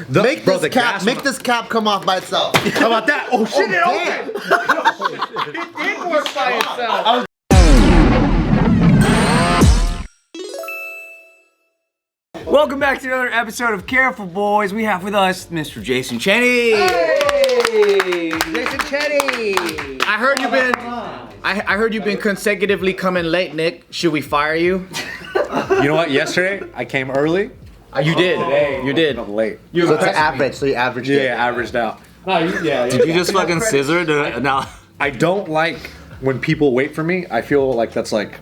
Make this cap come off by itself. How about that? Oh shit! It opened. It did work by itself. Welcome back to another episode of Careful Boys. We have with us Mr. Jason Cheny. Hey, Jason Cheny. I heard you've been consecutively coming late, Nick. Should we fire you? You know what? Yesterday I came early. You did. You did. I'm late. So it's an average. So you averaged it. Yeah, averaged out. Did you just fucking scissor the now? I don't like when people wait for me. I feel like that's like,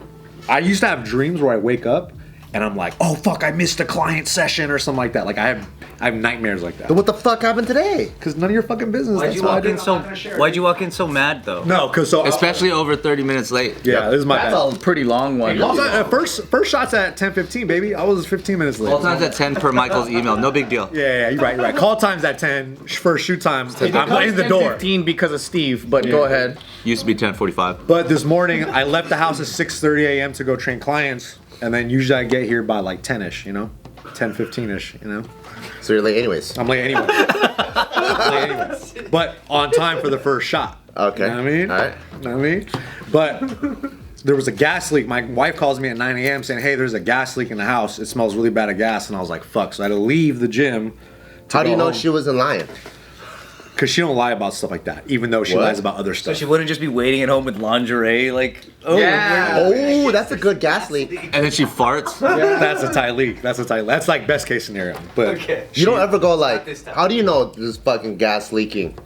I used to have dreams where I wake up and I'm like, oh fuck, I missed a client session or something like that. Like I have nightmares like that. Then what the fuck happened today? Because none of your fucking business. Why'd you walk in so mad though? No, because Especially over 30 minutes late. yeah, this is my That's bad. a pretty long one. First shot's at 10:15, baby. I was 15 minutes late. All times at 10 per Michael's email. No big deal. Yeah, you're right. Call time's at 10. First shoot time's 10. I'm in the door. 15 because of Steve, but go ahead. Used to be 10:45. But this morning, I left the house at 6:30 a.m. to go train clients, and then usually I get here by like 10ish, 10:15ish, So you're late anyways. I'm late anyway. But on time for the first shot. Okay. You know what I mean? All right. You know what I mean? But there was a gas leak. My wife calls me at 9 a.m. saying, hey, there's a gas leak in the house. It smells really bad of gas. And I was like, fuck. So I had to leave the gym. How do you know she wasn't lying? Because she don't lie about stuff like that, even though she lies about other stuff. She wouldn't just be waiting at home with lingerie, like, Oh, that's a good gas leak. and then she farts. That's a tight leak. That's like best case scenario. But You don't ever go like, how do you know this fucking gas leaking?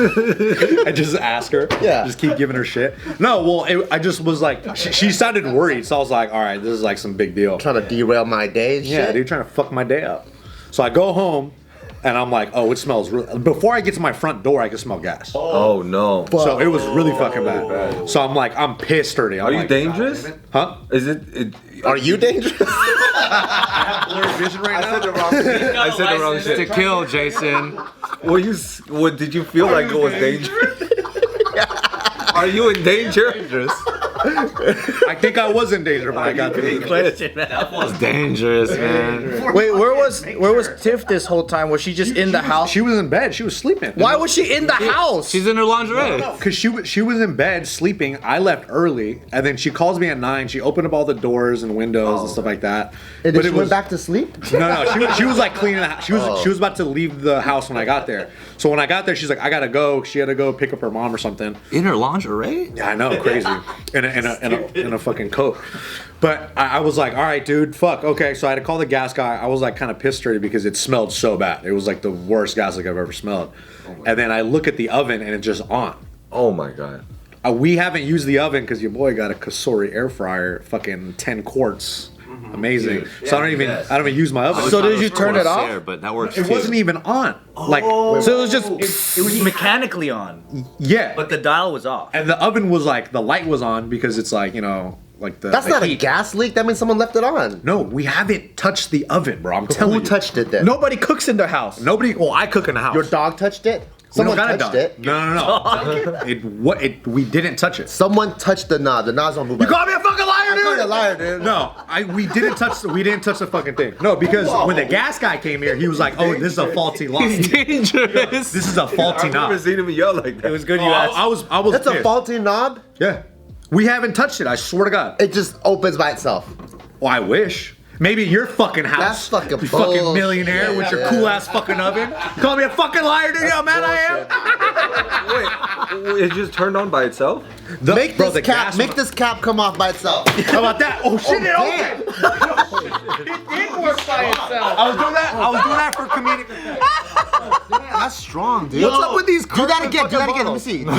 I just ask her. Yeah. Just keep giving her shit. No, well, I just was like, she sounded worried. So I was like, all right, this is like some big deal. Trying to derail my day and Yeah, shit? dude, trying to fuck my day up. So I go home, and I'm like, oh, it smells really. Before I get to my front door, I can smell gas. Oh no. So it was really fucking bad. So I'm like, I'm pissed dirty. Are you dangerous? Huh? Is it Are you dangerous? Blurry vision right now? I said the wrong To shit. kill, Jason. What did you feel like it was dangerous? Are you in danger? I think I was in danger when I got to the That was dangerous, man. Wait, where was Tiff this whole time? Was she just in the house? She was in bed. She was sleeping. Why was she in the house? She's in her lingerie. Because she was in bed sleeping. I left early, and then she calls me at 9. She opened up all the doors and windows and stuff like that. And then she went back to sleep? No. She was like cleaning the house. She was about to leave the house when I got there. So when I got there, she's like, I gotta go. She had to go pick up her mom or something. In her lingerie? Yeah, I know, crazy. In a fucking coat. But I was like, all right, dude, fuck. Okay, so I had to call the gas guy. I was like kind of pissed dirty because it smelled so bad. It was like the worst gas leak I've ever smelled. And then I look at the oven and it's just on. Oh my god. We haven't used the oven because your boy got a Kasori air fryer, fucking 10 quarts. Amazing. So I don't even use my oven. So did you turn it off? But that works It too. wasn't even on. Like, So it was just. It was mechanically on, yeah. but the dial was off. And the oven was like, the light was on because it's like, like the. That's the not a heat. gas leak. That means someone left it on. No, we haven't touched the oven, bro. I'm telling you. Who touched it then? Nobody cooks in their house. Nobody. Well, I cook in the house. Your dog touched it? We don't Someone got a touched dog. it. No. We didn't touch it. Someone touched the knob. The knob's on move. You call me a fucking liar, I dude. called you a liar, dude. No, we didn't touch the fucking thing. No, because when the gas guy came here, he was like, "Oh, this is a faulty lock. Dangerous. This is a faulty I've knob." never seen him yell like that. It was good you Oh, asked. I was. That's a pissed. faulty knob. Yeah, we haven't touched it. I swear to God. It just opens by itself. Well, I wish. Maybe your fucking house. That's fucking you fucking bullshit. millionaire with your Yeah. cool ass fucking oven. You call me a fucking liar, dude? You know how mad I am? Wait, it just turned on by itself? Make the gas make this cap come off by itself. How about that? Oh shit! It damn. opened. It did work by itself. I was doing that for comedic effect. That's strong, dude. What's up with these? Do that again. Do that again. Let me see. No,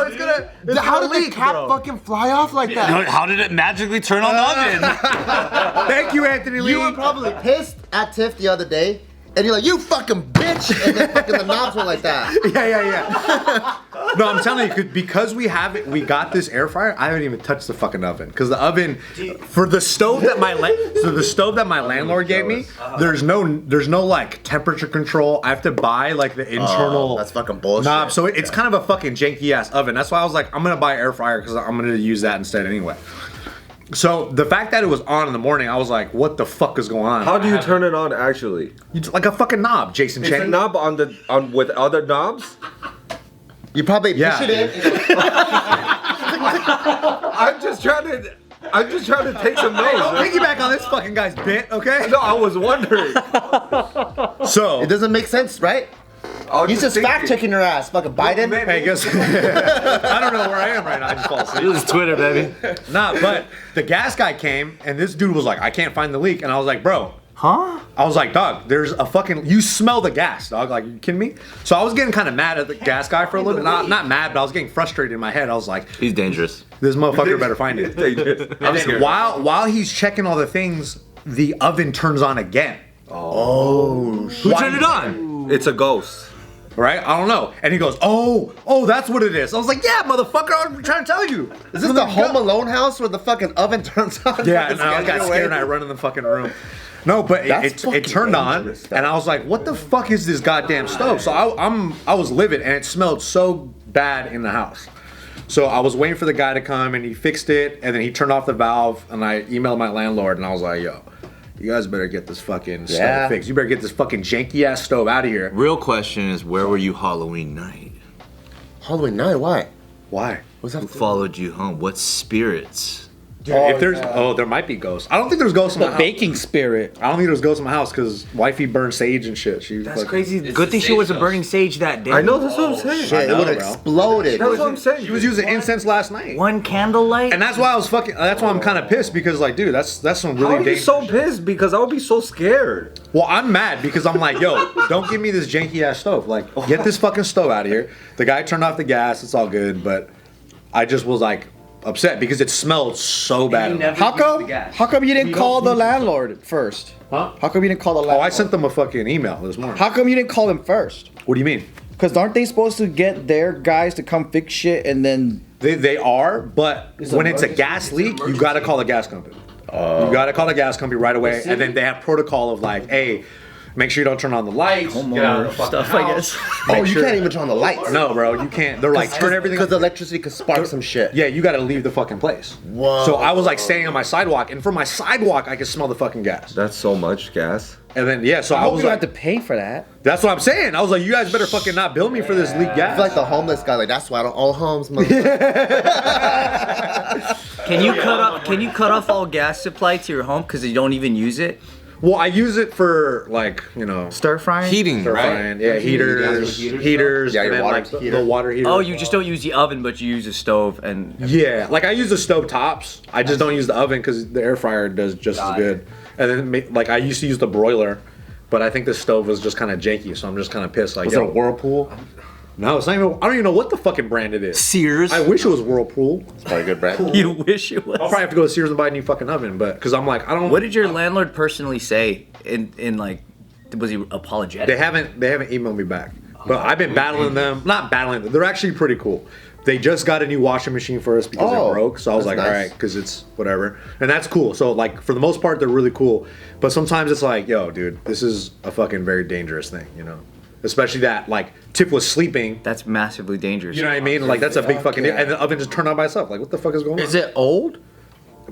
it's gonna. How did the cap fucking fly off like that? How did it magically turn on the oven? Thank you, Anthony Lee. You were probably pissed at Tiff the other day, and you're like, "You fucking bitch!" And then fucking the knobs went like that. Yeah. No, I'm telling you, because we got this air fryer. I haven't even touched the fucking oven because the oven for the stove that my landlord gave me. There's no like temperature control. I have to buy like the internal. That's fucking bullshit. knob. So it's kind of a fucking janky ass oven. That's why I was like, I'm gonna buy an air fryer because I'm gonna use that instead anyway. So the fact that it was on in the morning, I was like, what the fuck is going on? How do you turn it on actually? Like a fucking knob, Jason It's a Cheny. knob on with other knobs? You probably Yeah. push it in. I'm just trying to take some notes. Piggyback on this fucking guy's bit, okay? No, I was wondering. So It doesn't make sense, right? I was He's just thinking. fact checking your ass, fucking Biden. Hey, guess I don't know where I am right now. I just fall asleep. This is Twitter, baby. Nah, but the gas guy came and this dude was like, I can't find the leak. And I was like, bro. Huh? I was like, dog, there's a fucking, you smell the gas, dog. Like, you kidding me? So I was getting kind of mad at the gas guy for a little bit. Not mad, but I was getting frustrated in my head. I was like, He's dangerous. this motherfucker better find it. While he's checking all the things, the oven turns on again. Who turned it on? It's a ghost. Right? I don't know. And he goes, oh, that's what it is. I was like, yeah, motherfucker, I'm trying to tell you. Is this the Home Alone house where the fucking oven turns on? Yeah, and I got scared and I run in the fucking room. No, but it turned on, and I was like, what the fuck is this goddamn stove? So I was livid, and it smelled so bad in the house. So I was waiting for the guy to come, and he fixed it, and then he turned off the valve, and I emailed my landlord, and I was like, yo, you guys better get this fucking stove fixed. You better get this fucking janky ass stove out of here. Real question is, where were you Halloween night? Halloween night, why? Why? What's that? Who followed you home? What spirits? If there's there might be ghosts. I don't think there's ghosts in my house. Baking spirit. I don't think there's ghosts in my house because wifey burned sage and shit. That's crazy. Good thing she wasn't burning sage that day. I know, that's what I'm saying. Shit, it would have bro. exploded. That's what I'm saying. She was using incense last night. One candlelight? And that's why I was fucking. That's why I'm kind of pissed because, like, dude, that's some How really are you dangerous. so pissed? Because I would be so scared. Well, I'm mad because I'm like, yo, don't give me this janky ass stove. Like, get this fucking stove out of here. The guy turned off the gas. It's all good, but I just was like upset because it smelled so bad. How come you didn't call the landlord first? Huh? How come you didn't call the landlord? Oh, I sent them a fucking email this morning. How come you didn't call them first? What do you mean? Because aren't they supposed to get their guys to come fix shit and then? They are, but when it's a gas leak, you gotta call the gas company. You gotta call the gas company right away, and then they have protocol of like, hey, make sure you don't turn on the lights. Get out of the fucking house. I guess. Oh, you can't even turn on the lights. No, bro, you can't. They're like, turn everything Because the electricity could spark some shit. Yeah, you gotta leave the fucking place. Whoa. So I was like standing on my sidewalk, and from my sidewalk, I could smell the fucking gas. That's so much gas. And then, yeah, so I I hope was you don't like, have to pay for that. that's what I'm saying. I was like, you guys better fucking not bill me for this leak I gas. feel like the homeless guy, like, that's why I don't own homes, motherfucker. Can you cut off all gas supply to your home because you don't even use it? Well, I use it for like, Stir frying? Heating, right? frying. Yeah, heaters. Yeah, and your then water like heater. the water heater. Oh, you just don't use the oven, but you use the stove and. Yeah, like I use the stove tops. I just don't use the oven because the air fryer does just as good. And then like I used to use the broiler, but I think the stove was just kind of janky, so I'm just kind of pissed. Like, Was it a Whirlpool? No, it's not even. I don't even know what the fucking brand it is. Sears. I wish it was Whirlpool. It's probably a good brand. You wish it was. I'll probably have to go to Sears and buy a new fucking oven, but because I'm like, I don't. What did your landlord personally say in like? Was he apologetic? They haven't emailed me back, but I've been battling them. Not battling them. They're actually pretty cool. They just got a new washing machine for us because Oh, it broke. So I was that's like, all nice. right, because it's whatever, and that's cool. So like for the most part, they're really cool. But sometimes it's like, yo, dude, this is a fucking very dangerous thing, Especially that like Tiff was sleeping. That's massively dangerous. You know what I mean? Like that's a big fucking deal. And the oven just turned on by itself. Like what the fuck is going on? Is it old?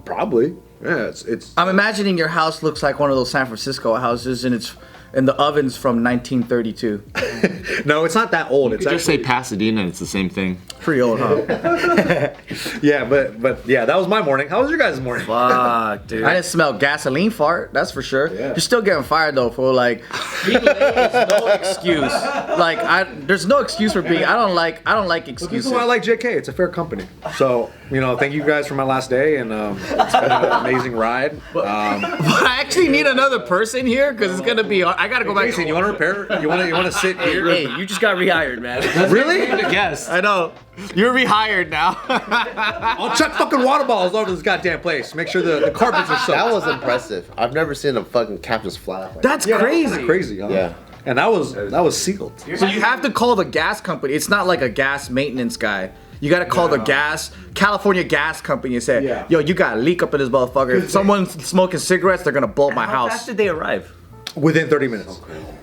Probably. Yeah, it's I'm imagining your house looks like one of those San Francisco houses and the oven's from 1932. no, it's not that old. It's Just say actually Pasadena, it's the same thing. Pretty old, huh? yeah, but yeah, that was my morning. How was your guys' morning? Fuck, dude. I didn't smell gasoline fart, that's for sure. Yeah. You're still getting fired though for like being late is no excuse. Like there's no excuse for being I don't like This excuses. is why I like JK. It's a fair company. So, thank you guys for my last day, and it's been an amazing ride. But I actually need another person here because it's gonna be hard. I gotta go back. Jason, you want to repair? You want to sit here? Hey, you just got rehired, man. Really? Yes. I know. You're rehired now. I'll chuck fucking water bottles all over this goddamn place. Make sure the carpets are soaked. That was impressive. I've never seen a fucking cap just fly off. Like That's crazy. Crazy, huh? Yeah. And that was sealed. So you have to call the gas company. It's not like a gas maintenance guy. You gotta call the California gas company and say, Yeah. yo, you got a leak up in this motherfucker. If someone's smoking cigarettes, they're gonna blow up my How house. fast did they arrive? Within 30 minutes.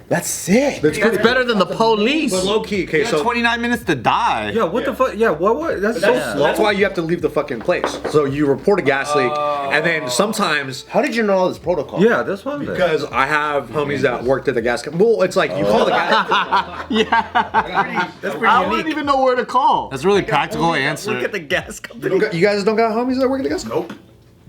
That's sick. That's It's better than the police. But low key, okay, so 29 minutes to die. Yeah, what the fuck? Yeah, what? That's so slow. that's why you have to leave the fucking place. So you report a gas leak, And then sometimes, How did you know all this protocol? Yeah, that's one thing. because I have homies that worked at the gas company. Well, it's like you call the gas. I wouldn't even know where to call. That's a really practical answer. Look at the gas company. You guys don't got homies that work at the gas company? Nope.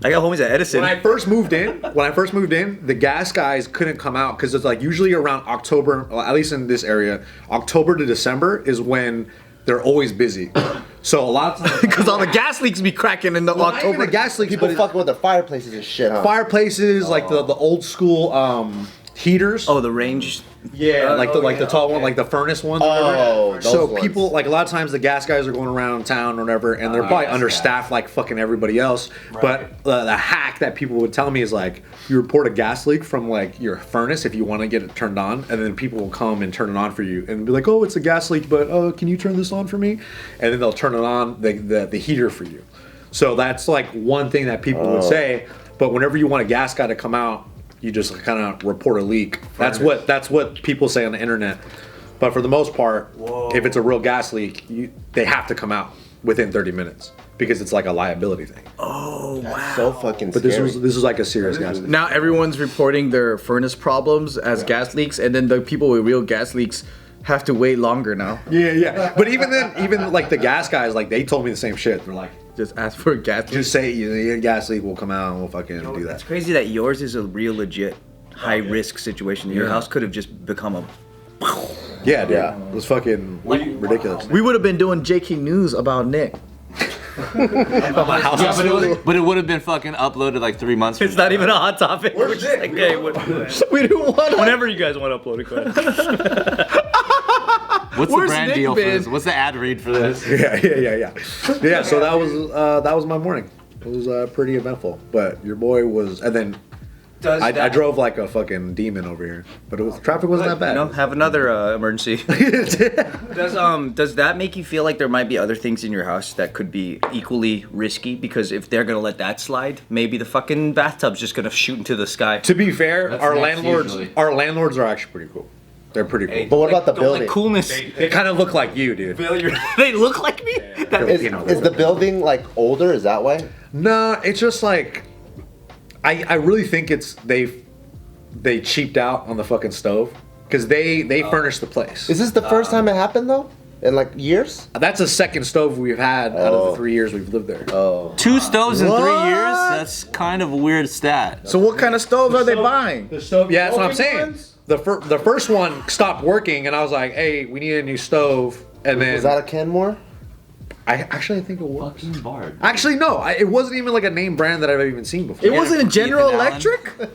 I got homies at Edison. When I first moved in, the gas guys couldn't come out because it's like usually around October, well, at least in this area, October to December is when they're always busy. So a lot of times, Because all the gas leaks be cracking in the well, not even October. the gas leaks, People but fucking with the fireplaces and shit, huh? fireplaces, like the old school heaters. Oh, the range. Yeah, like the tall one, like the furnace ones. or Oh, whatever. those So ones. people like a lot of times the gas guys are going around town or whatever, and they're probably understaffed like fucking everybody else. But the hack that people would tell me is like you report a gas leak from like your furnace if you want to get it turned on, and then people will come and turn it on for you and be like, oh, it's a gas leak, but can you turn this on for me? And then they'll turn it on the heater for you. So that's like one thing that people would say. But whenever you want a gas guy to come out, you just kind of report a leak. That's what people say on the internet. But for the most part, if it's a real gas leak, they have to come out within 30 minutes because it's like a liability thing. So fucking But scary. this was like a serious gas leak. Now everyone's reporting their furnace problems as gas leaks, and then the people with real gas leaks have to wait longer now. Yeah. But even then, even like the gas guys, like they told me the same shit. They're like, Just ask for a gas leak. just say you a gas leak, we'll come out and we'll fucking do that. It's crazy that yours is a real legit high risk situation. Your house could have just become a. Yeah, dude. Yeah. It was fucking ridiculous. We would have been doing JK News about Nick. My house was But it would have been fucking uploaded like 3 months. It's not even a hot topic. We're just like, hey, we don't want. Whenever you guys want to upload a question. What's the Where's brand Nick deal for been? this? What's the ad read for this? Yeah, so that was my morning. It was pretty eventful. But your boy was, and then I drove like a fucking demon over here. But traffic wasn't that bad. You know, have another emergency. Does that make you feel like there might be other things in your house that could be equally risky? Because if they're gonna let that slide, maybe the fucking bathtub's just gonna shoot into the sky. To be fair, That's our next landlords usually. are actually pretty cool. They're pretty cool. But what about the building? Coolness. They kind of look like you, dude. They look like me. Is the building like older? Is that why? No, it's just like I really think it's they cheaped out on the fucking stove because they furnished the place. Is this the first time it happened though? In like years? That's the second stove we've had out of the 3 years we've lived there. Oh. 2 stoves in 3 years? That's kind of a weird stat. So what kind of stoves are they buying? The stove, yeah, that's what I'm saying. The first one stopped working, and I was like, "Hey, we need a new stove." And then Was that a Kenmore? I think it was. Fucking Bart. Actually, no, it wasn't even like a name brand that I've even seen before. It wasn't a General Ethan Allen. Electric?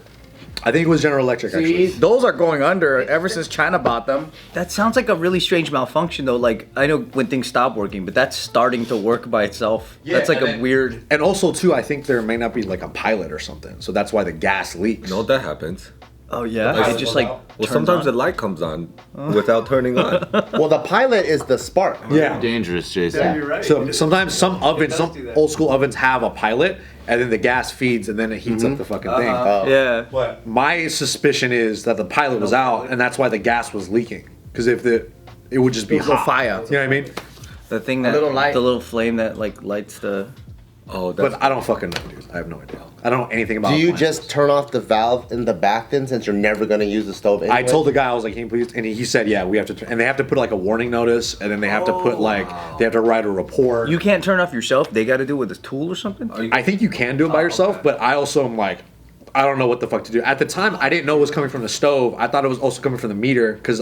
I think it was General Electric. Actually, Those are going under ever since China bought them. That sounds like a really strange malfunction though. Like, I know when things stop working, but that's starting to work by itself. That's like a weird... and also too, I think there may not be like a pilot or something, so that's why the gas leaks. No, that happens. Oh yeah? It just like Well, turns sometimes on? the light comes on without turning on. Well, the pilot is the spark. Yeah. Dangerous, Jason. So sometimes some ovens, some old school ovens have a pilot, and then the gas feeds, and then it heats up the fucking thing. Yeah. My suspicion is that the pilot was out, and that's why the gas was leaking. Because if it would just be It was a hot. fire. You know what I mean? The thing that, little light. the little flame that like lights the... Oh, that's But I don't fucking know, dude. I have no idea. I don't know anything about. Do you appliances. just turn off the valve in the back then since you're never gonna use the stove anyway? I told the guy, I was like, "Can you please?" And he said, "Yeah, we have to." And they have to put like a warning notice, and then they have to put like they have to write a report. You can't turn off yourself? They gotta do it with a tool or something? I think you can do it by yourself, but I also am like, I don't know what the fuck to do. At the time, I didn't know it was coming from the stove. I thought it was also coming from the meter because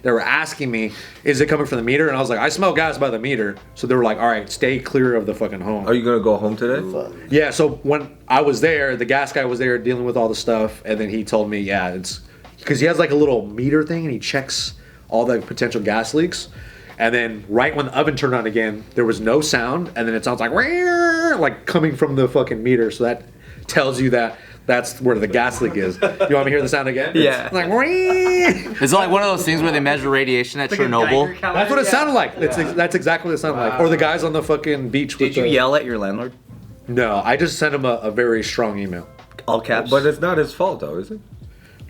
they were asking me, "Is it coming from the meter?" And I was like, "I smell gas by the meter." So they were like, "All right, stay clear of the fucking home." Are you gonna go home today? Yeah. So when I was there, the gas guy was there dealing with all the stuff, and then he told me, "Yeah, it's because he has like a little meter thing, and he checks all the potential gas leaks." And then right when the oven turned on again, there was no sound, and then it sounds like coming from the fucking meter. So that tells you that that's where the gas leak is. You want me to hear the sound again? Yeah. It's like, It's like one of those things where they measure radiation at Chernobyl. that's what it sounded like. That's exactly what it sounded like. Or the guys on the fucking beach. Did you yell at your landlord? No, I just sent him a very strong email. All caps? But it's not his fault, though, is it?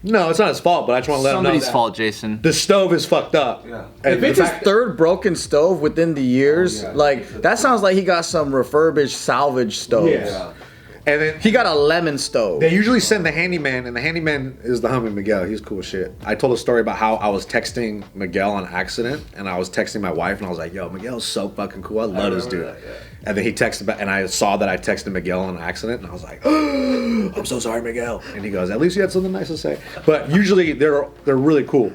No, it's not his fault, but I just want to let him know Somebody's that fault, Jason. the stove is fucked up. Yeah. And If it's the his fact- third broken stove within the years, like that sounds like he got some refurbished salvage stoves. Yeah. And then He got a lemon stove. they usually send the handyman, and the handyman is the homie Miguel. He's cool as shit. I told a story about how I was texting Miguel on accident, and I was texting my wife, and I was like, "Yo, Miguel's so fucking cool. I love this dude." And then he texted back, and I saw that I texted Miguel on accident, and I was like, oh, "I'm so sorry, Miguel." And he goes, "At least you had something nice to say." But usually they're really cool.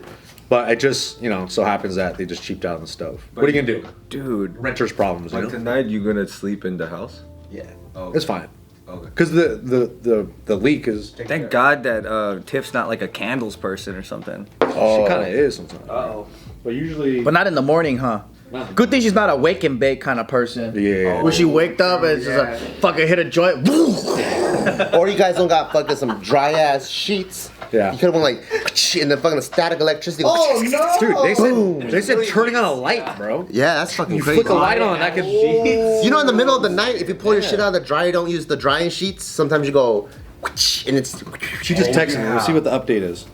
But it just, so happens that they just cheaped out on the stove. What are you gonna do? Dude. Renter's problems, But tonight you gonna sleep in the house? Yeah. Oh. It's fine. Okay. Because the leak is... Thank God that Tiff's not like a candles person or something. She kind of is sometimes. Uh-oh. But usually... But not in the morning, huh? Good thing she's not a wake and bake kind of person. Yeah. When she waked up and just like, fucking hit a joint. Or you guys don't got fucking some dry ass sheets. Yeah. You could have went like, and then fucking static electricity. Oh no! Dude, they said turning on a light, bro. Yeah, that's fucking You crazy. flick a light on, that could... You know, in the middle of the night, if you pull your shit out of the dryer, don't use the drying sheets. Sometimes you go, and it's. She just texted me. We'll see what the update is.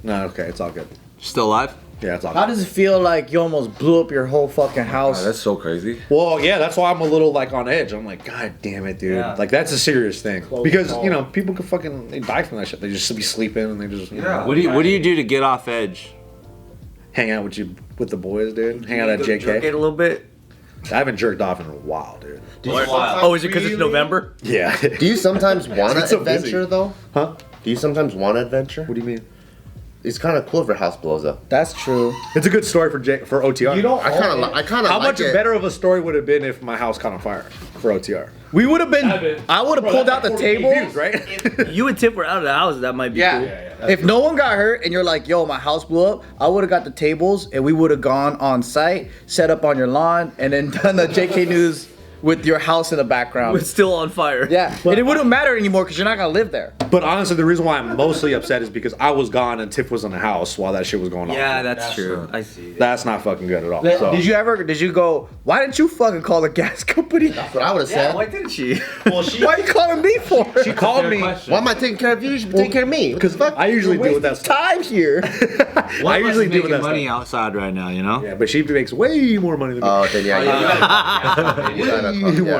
No, okay, it's all good. Still alive? Yeah, it's all How good. does it feel like you almost blew up your whole fucking house? That's so crazy. Well, yeah, that's why I'm a little like on edge. I'm like, God damn it, dude. Yeah. Like that's a serious thing because people could fucking they die from that shit. They just be sleeping and they just What do you do to get off edge? hang out with the boys, dude. Hang out at Jerk it JK. a little bit. I haven't jerked off in a while, dude. Oh, is it because it's November? Yeah. Do you sometimes want an so busy. adventure, though? Huh? Do you sometimes want an adventure? What do you mean? It's kind of cool if your house blows up. That's true. It's a good story for OTR. I kind of How like much it. better of a story would it have been if my house caught on fire for OTR? We would have been. I would have pulled out the table. Views, right? You and Tiff were out of the house. That might be cool. If no one got hurt and you're like, yo, my house blew up, I would have got the tables and we would have gone on site, set up on your lawn, and then done the JK News with your house in the background. It's still on fire. Yeah, and it wouldn't matter anymore because you're not gonna live there. But honestly, the reason why I'm mostly upset is because I was gone and Tiff was in the house while that shit was going on. Yeah, that's true. I see. That's not fucking good at all. So. Did you go, why didn't you fucking call the gas company? That's what I would have said. Why didn't she? Why are you calling me for? She called me Why am I taking care of you? You should be taking care of me. because I usually deal with that stuff. Time here. I usually deal with that money stuff. outside right now, you know? Yeah, but she makes way more money than me. Oh, then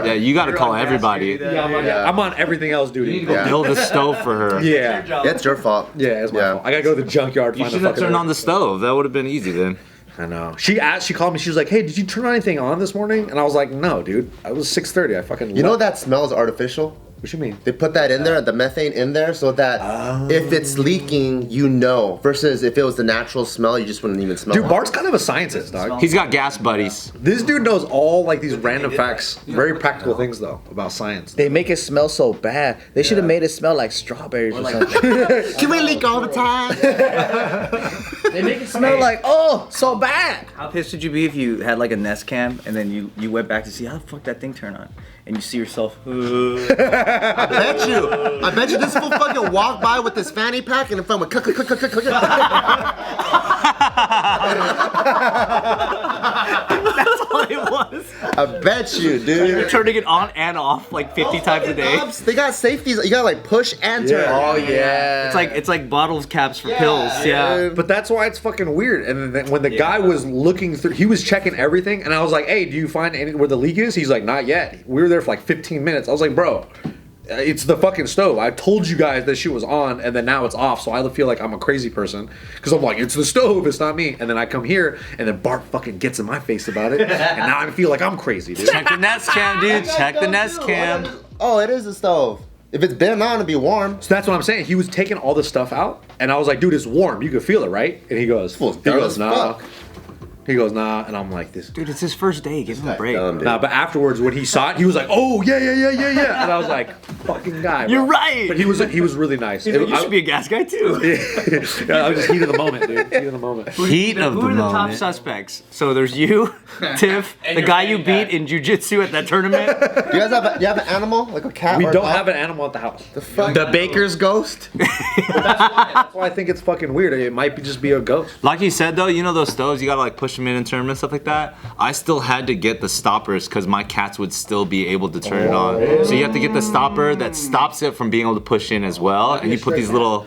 Yeah, you gotta call everybody. I'm on everything else duty. Yeah. Build a stove for her. Yeah. It's your fault. Yeah, it's my fault. I gotta go to the junkyard. You Find should the have fucking. turned on the stove. That would have been easy then. I know. She called me. She was like, "Hey, did you turn anything on this morning?" And I was like, "No, dude. I was 6:30. I fucking." You know that smells artificial? What you mean? They put that in there, the methane in there, so that if it's leaking, you know. Versus if it was the natural smell, you just wouldn't even smell Dude, it. Bart's kind of a scientist, dog. He's got gas buddies. This dude knows all like these random facts, very practical things though about science. They make it smell so bad. They should have made it smell like strawberries or something. Can we leak all the time? They make it smell like, oh, so bad. How pissed would you be if you had like a Nest cam and then you went back to see how the fuck that thing turned on and you see yourself. I bet you this fool fucking walked by with his fanny pack and the phone went click, click, click, click, click, click. That's all it was. I bet you, dude. Turning it on and off like 50 times a day. They got safeties. You gotta like push and turn. Oh, yeah. It's like bottles caps for pills. Yeah. But that's why it's fucking weird. And then when the guy was looking through, he was checking everything, and I was like, "Hey, do you find any where the leak is?" He's like, "Not yet." We were there for like 15 minutes. I was like, "Bro, it's the fucking stove. I told you guys that shit was on, and then now it's off. So I feel like I'm a crazy person because I'm like, it's the stove. It's not me." And then I come here, and then Bart fucking gets in my face about it, and now I feel like I'm crazy, dude. Check the Nest cam, dude. Check the Nest cam. Oh, it is a stove. If it's been on, it'll be warm. So that's what I'm saying. He was taking all this stuff out, and I was like, "Dude, it's warm. You can feel it, right?" And he goes, "Nah." Fuck. He goes, "Nah," and I'm like, "This." Dude, it's his first day. Give him a break. Dumb, dude. Nah, but afterwards when he saw it, he was like, "Oh yeah, and I was like, "Fucking guy." You're bro. right. But he was really nice. You should be a gas guy too. Yeah, I was just heat of the moment, dude. Heat of the moment. Heat of the Who are the top moment. suspects? So there's you, Tiff, the guy you beat in jujitsu at that tournament. Do you guys have an animal like a cat? We or a don't dog? have an animal at the house. The baker's ghost. That's why I think it's fucking weird. It might just be a ghost. Like you said though, you know those stoves, you gotta like push them in and turn them and stuff like that. I still had to get the stoppers because my cats would still be able to turn it on. So you have to get the stopper that stops it from being able to push in as well, and you put these little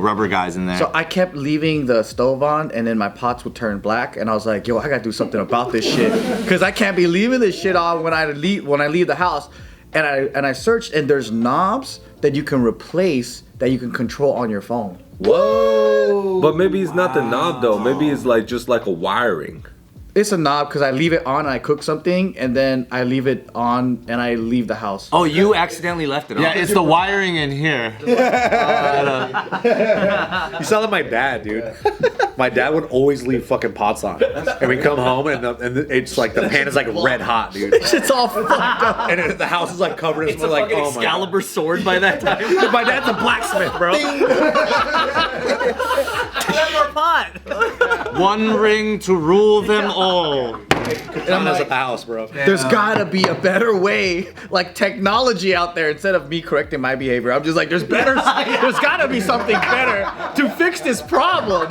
rubber guys in there. So I kept leaving the stove on, and then my pots would turn black, and I was like, yo, I gotta do something about this shit, because I can't be leaving this shit on when I leave the house. and I searched, and there's knobs that you can replace that you can control on your phone. Whoa! But maybe it's not the knob though. Maybe it's like just like a wiring. It's a knob because I leave it on and I cook something, and then I leave it on and I leave the house. Oh, you accidentally left it on. Yeah, it's the wiring in here. You sound like my dad, dude. My dad would always leave fucking pots on, and we come home and it's like the pan is like red hot, dude. It's all fucked up. And the house is like covered in It's a like, fucking oh my God. Excalibur sword by that time. Dude, my dad's a blacksmith, bro. One ring to rule them all. And I'm at the house, bro. There's gotta be a better way, like technology out there, instead of me correcting my behavior. I'm just like, there's gotta be something better to fix this problem.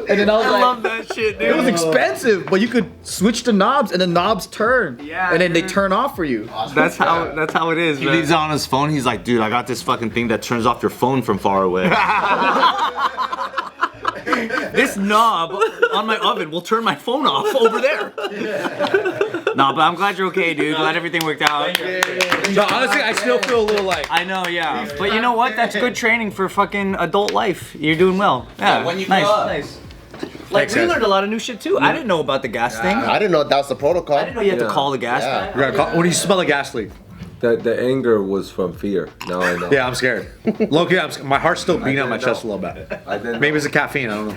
And then I was I like, love that shit, dude. it was expensive, but you could switch the knobs and the knobs turn. Yeah, And then they dude. turn off for you. That's how it is, He man. leaves it on his phone. He's like, dude, I got this fucking thing that turns off your phone from far away. This knob on my oven will turn my phone off over there. No, but I'm glad you're okay, dude. Glad everything worked out. No, honestly, I still feel a little like. I know, yeah. But you know what? That's good training for fucking adult life. You're doing well. Yeah, when you nice, grow up. nice. Like, Thanks, we guys. learned a lot of new shit too. I didn't know about the gas thing. I didn't know that was the protocol. I didn't know you had to call the gas Yeah. guy. You gotta call, when you smell a gas leak. The anger was from fear. Now I know. Yeah, I'm scared. Loki, my heart's still beating on my chest a little bit. I didn't. Maybe it's the caffeine. I don't know.